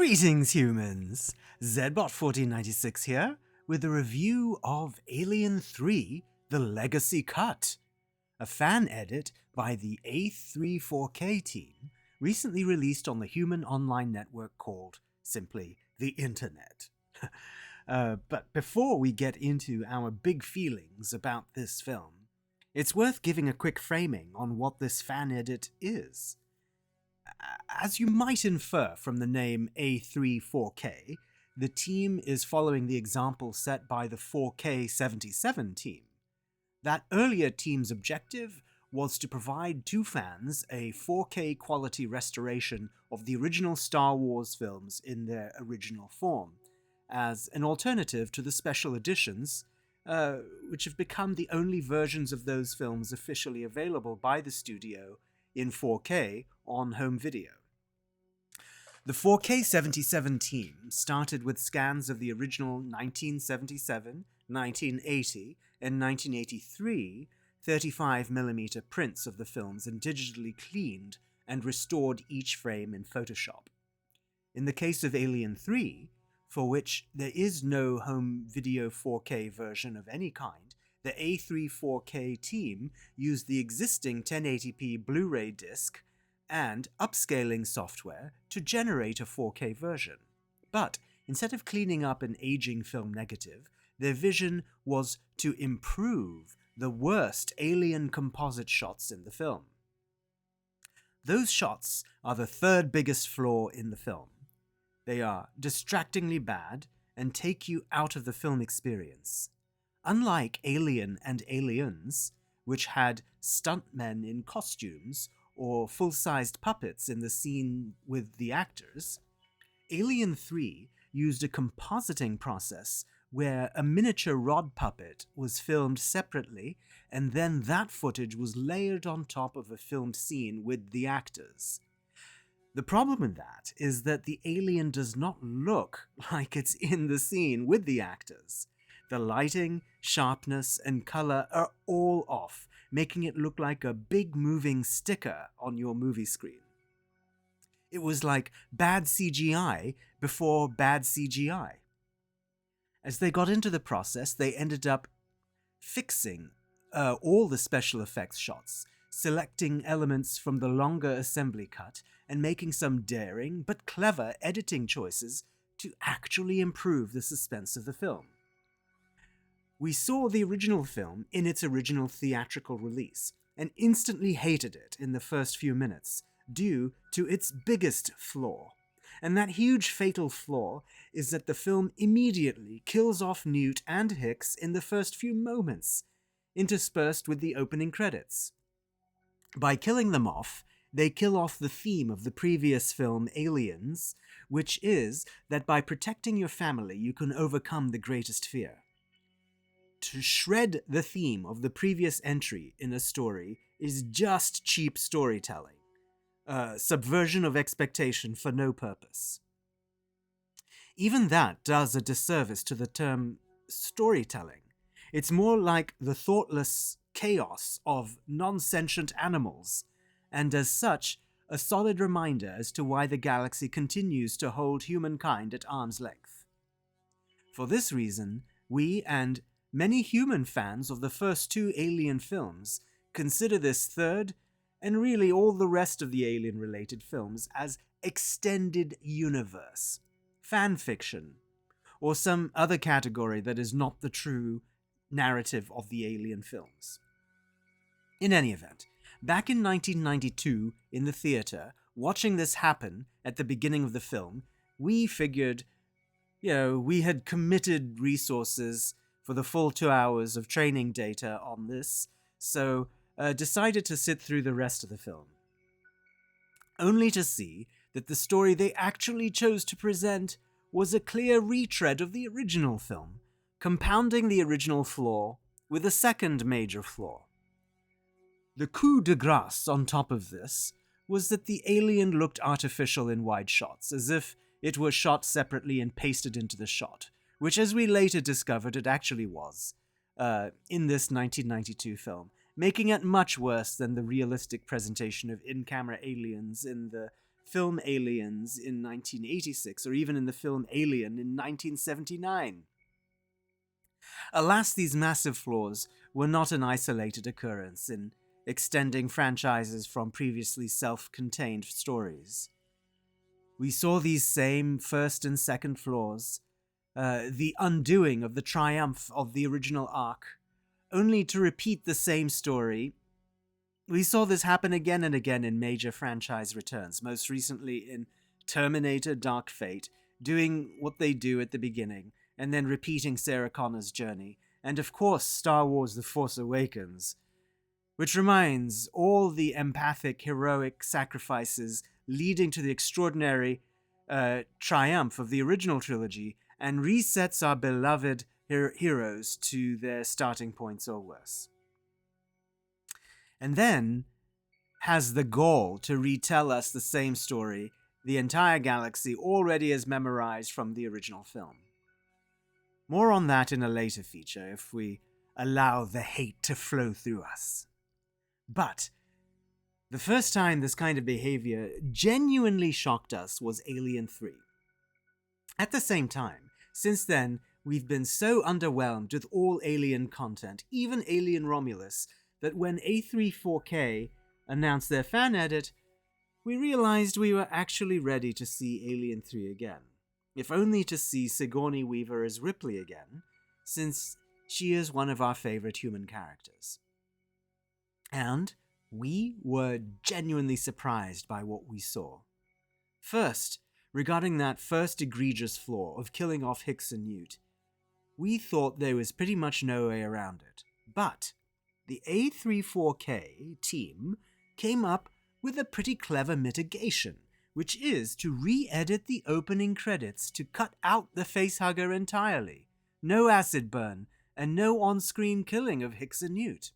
Greetings, humans! Zbot1496 here, with a review of Alien³ The Legacy Cut, a fan edit by the A34K team, recently released on the human online network called, simply, the Internet. But before we get into our big feelings about this film, it's worth giving a quick framing on what this fan edit is. As you might infer from the name A34K, the team is following the example set by the 4K77 team. That earlier team's objective was to provide to fans a 4K quality restoration of the original Star Wars films in their original form, as an alternative to the special editions, which have become the only versions of those films officially available by the studio in 4K on home video. The 4K77 team started with scans of the original 1977, 1980, and 1983 35mm prints of the films and digitally cleaned and restored each frame in Photoshop. In the case of Alien³ for which there is no home video 4K version of any kind, the A34K team used the existing 1080p Blu-ray disc and upscaling software to generate a 4K version. But instead of cleaning up an aging film negative, their vision was to improve the worst alien composite shots in the film. Those shots are the third biggest flaw in the film. They are distractingly bad and take you out of the film experience. Unlike Alien and Aliens, which had stuntmen in costumes or full-sized puppets in the scene with the actors, Alien³ used a compositing process where a miniature rod puppet was filmed separately and then that footage was layered on top of a filmed scene with the actors. The problem with that is that the alien does not look like it's in the scene with the actors. The lighting, sharpness, and color are all off, making it look like a big moving sticker on your movie screen. It was like bad CGI before bad CGI. As they got into the process, they ended up fixing all the special effects shots, selecting elements from the longer assembly cut, and making some daring but clever editing choices to actually improve the suspense of the film. We saw the original film in its original theatrical release, and instantly hated it in the first few minutes, due to its biggest flaw. And that huge fatal flaw is that the film immediately kills off Newt and Hicks in the first few moments, interspersed with the opening credits. By killing them off, they kill off the theme of the previous film Aliens, which is that by protecting your family you can overcome the greatest fear. To shred the theme of the previous entry in a story is just cheap storytelling, subversion of expectation for no purpose. Even that does a disservice to the term storytelling. It's more like the thoughtless chaos of non-sentient animals, and as such, a solid reminder as to why the galaxy continues to hold humankind at arm's length. For this reason, we and many human fans of the first two Alien films consider this third, and really all the rest of the Alien-related films, as extended universe, fan fiction, or some other category that is not the true narrative of the Alien films. In any event, back in 1992 in the theater, watching this happen at the beginning of the film, we figured, we had committed resources for the full 2 hours of training data on this, so decided to sit through the rest of the film. Only to see that the story they actually chose to present was a clear retread of the original film, compounding the original flaw with a second major flaw. The coup de grace on top of this was that the alien looked artificial in wide shots, as if it was shot separately and pasted into the shot, which as we later discovered it actually was, in this 1992 film, making it much worse than the realistic presentation of in-camera aliens in the film Aliens in 1986, or even in the film Alien in 1979. Alas, these massive flaws were not an isolated occurrence in extending franchises from previously self-contained stories. We saw these same first and second flaws, the undoing of the triumph of the original arc, only to repeat the same story. We saw this happen again and again in major franchise returns, most recently in Terminator Dark Fate, doing what they do at the beginning, and then repeating Sarah Connor's journey, and of course Star Wars The Force Awakens, which reminds all the empathic, heroic sacrifices leading to the extraordinary triumph of the original trilogy, and resets our beloved heroes to their starting points or worse. And then has the gall to retell us the same story the entire galaxy already has memorized from the original film. More on that in a later feature if we allow the hate to flow through us. But the first time this kind of behavior genuinely shocked us was Alien³ At the same time, since then, we've been so underwhelmed with all Alien content, even Alien Romulus, that when A34K announced their fan edit, we realized we were actually ready to see Alien³ again, if only to see Sigourney Weaver as Ripley again, since she is one of our favorite human characters. And we were genuinely surprised by what we saw. First, regarding that first egregious flaw of killing off Hicks and Newt, we thought there was pretty much no way around it. But the A34K team came up with a pretty clever mitigation, which is to re-edit the opening credits to cut out the facehugger entirely. No acid burn, and no on-screen killing of Hicks and Newt.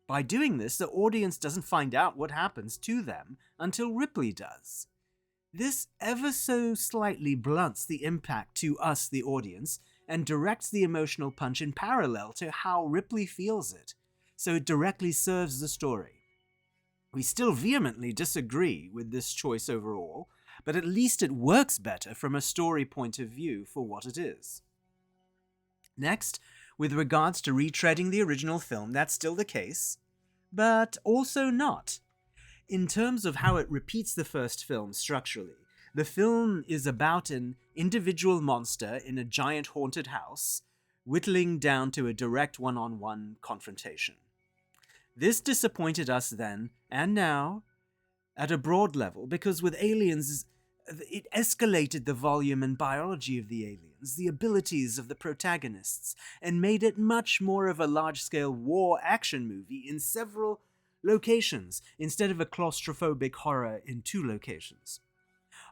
By doing this, the audience doesn't find out what happens to them until Ripley does. This ever so slightly blunts the impact to us, the audience, and directs the emotional punch in parallel to how Ripley feels it, so it directly serves the story. We still vehemently disagree with this choice overall, but at least it works better from a story point of view for what it is. Next, with regards to retreading the original film, that's still the case, but also not. In terms of how it repeats the first film structurally, the film is about an individual monster in a giant haunted house, whittling down to a direct one-on-one confrontation. This disappointed us then, and now, at a broad level, because with Aliens, it escalated the volume and biology of the aliens, the abilities of the protagonists, and made it much more of a large-scale war action movie in several locations, instead of a claustrophobic horror in 2 locations.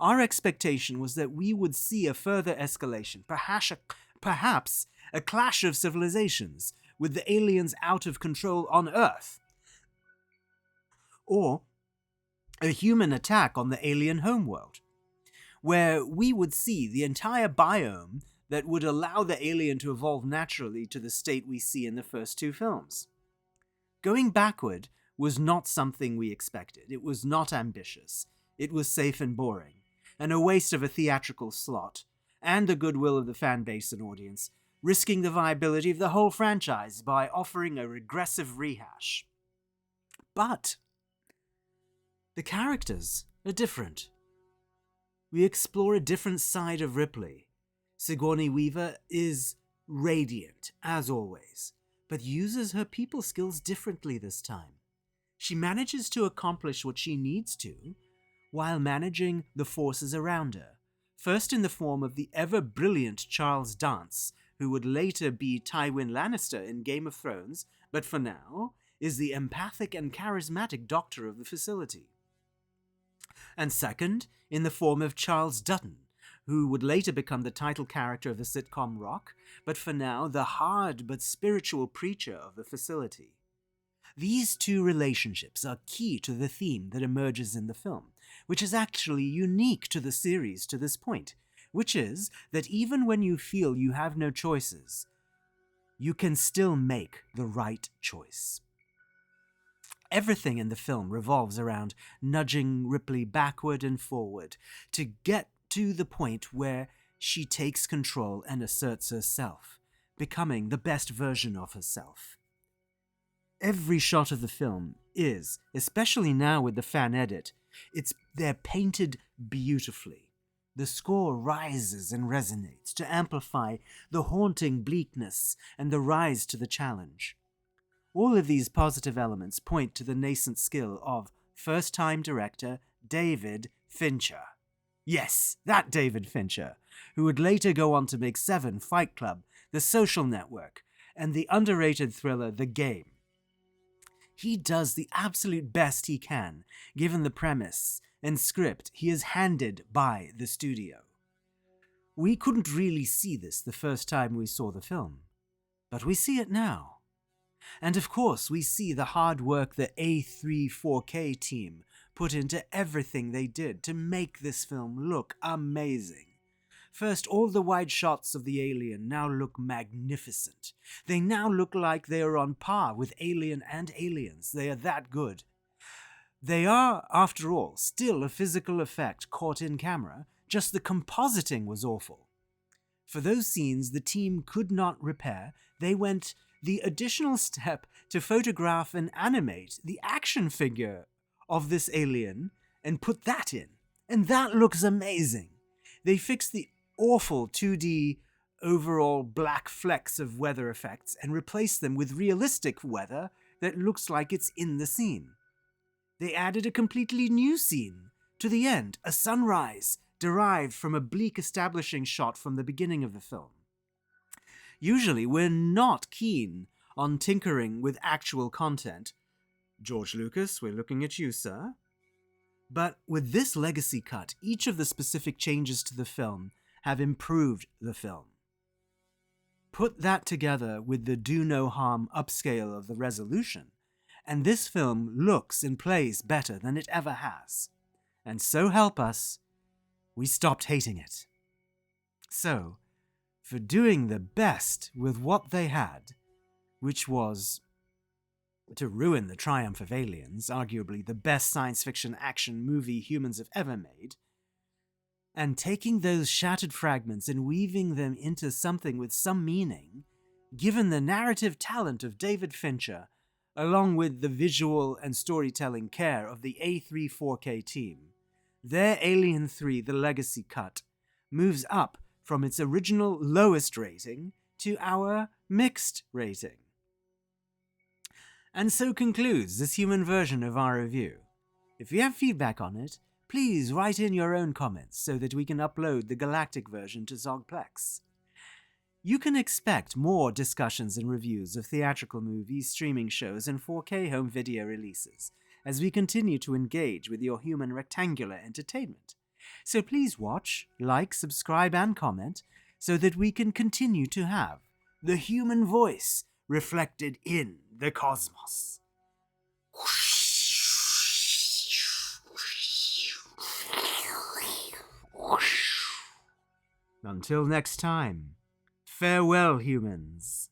Our expectation was that we would see a further escalation, perhaps a clash of civilizations, with the aliens out of control on Earth, or a human attack on the alien homeworld, where we would see the entire biome that would allow the alien to evolve naturally to the state we see in the first 2 films. Going backward was not something we expected. It was not ambitious. It was safe and boring, and a waste of a theatrical slot, and the goodwill of the fan base and audience, risking the viability of the whole franchise by offering a regressive rehash. But the characters are different. We explore a different side of Ripley. Sigourney Weaver is radiant, as always, but uses her people skills differently this time. She manages to accomplish what she needs to, while managing the forces around her, first in the form of the ever-brilliant Charles Dance, who would later be Tywin Lannister in Game of Thrones, but for now is the empathic and charismatic doctor of the facility. And second, in the form of Charles Dutton, who would later become the title character of the sitcom Rock, but for now the hard but spiritual preacher of the facility. These 2 relationships are key to the theme that emerges in the film, which is actually unique to the series to this point, which is that even when you feel you have no choices, you can still make the right choice. Everything in the film revolves around nudging Ripley backward and forward to get to the point where she takes control and asserts herself, becoming the best version of herself. Every shot of the film is, especially now with the fan edit, they're painted beautifully. The score rises and resonates to amplify the haunting bleakness and the rise to the challenge. All of these positive elements point to the nascent skill of first-time director David Fincher. Yes, that David Fincher, who would later go on to make Seven, Fight Club, The Social Network, and the underrated thriller The Game. He does the absolute best he can, given the premise and script he is handed by the studio. We couldn't really see this the first time we saw the film, but we see it now. And of course, we see the hard work the A3 4K team put into everything they did to make this film look amazing. First, all the wide shots of the alien now look magnificent. They now look like they are on par with Alien and Aliens. They are that good. They are, after all, still a physical effect caught in camera, just the compositing was awful. For those scenes the team could not repair, they went the additional step to photograph and animate the action figure of this alien and put that in. And that looks amazing. They fixed the awful 2D overall black flecks of weather effects and replaced them with realistic weather that looks like it's in the scene. They added a completely new scene to the end, a sunrise derived from a bleak establishing shot from the beginning of the film. Usually, we're not keen on tinkering with actual content. George Lucas, we're looking at you, sir. But with this legacy cut, each of the specific changes to the film have improved the film. Put that together with the do no harm upscale of the resolution, and this film looks and plays better than it ever has. And so help us, we stopped hating it. So, for doing the best with what they had, which was to ruin the triumph of Aliens, arguably the best science fiction action movie humans have ever made, and taking those shattered fragments and weaving them into something with some meaning, given the narrative talent of David Fincher, along with the visual and storytelling care of the A3 4K team, their Alien 3 The Legacy Cut moves up from its original lowest rating to our mixed rating. And so concludes this human version of our review. If you have feedback on it, please write in your own comments so that we can upload the galactic version to Zoggplex. You can expect more discussions and reviews of theatrical movies, streaming shows, and 4K home video releases as we continue to engage with your human rectangular entertainment. So please watch, like, subscribe, and comment so that we can continue to have the human voice reflected in the cosmos. Until next time, farewell, humans.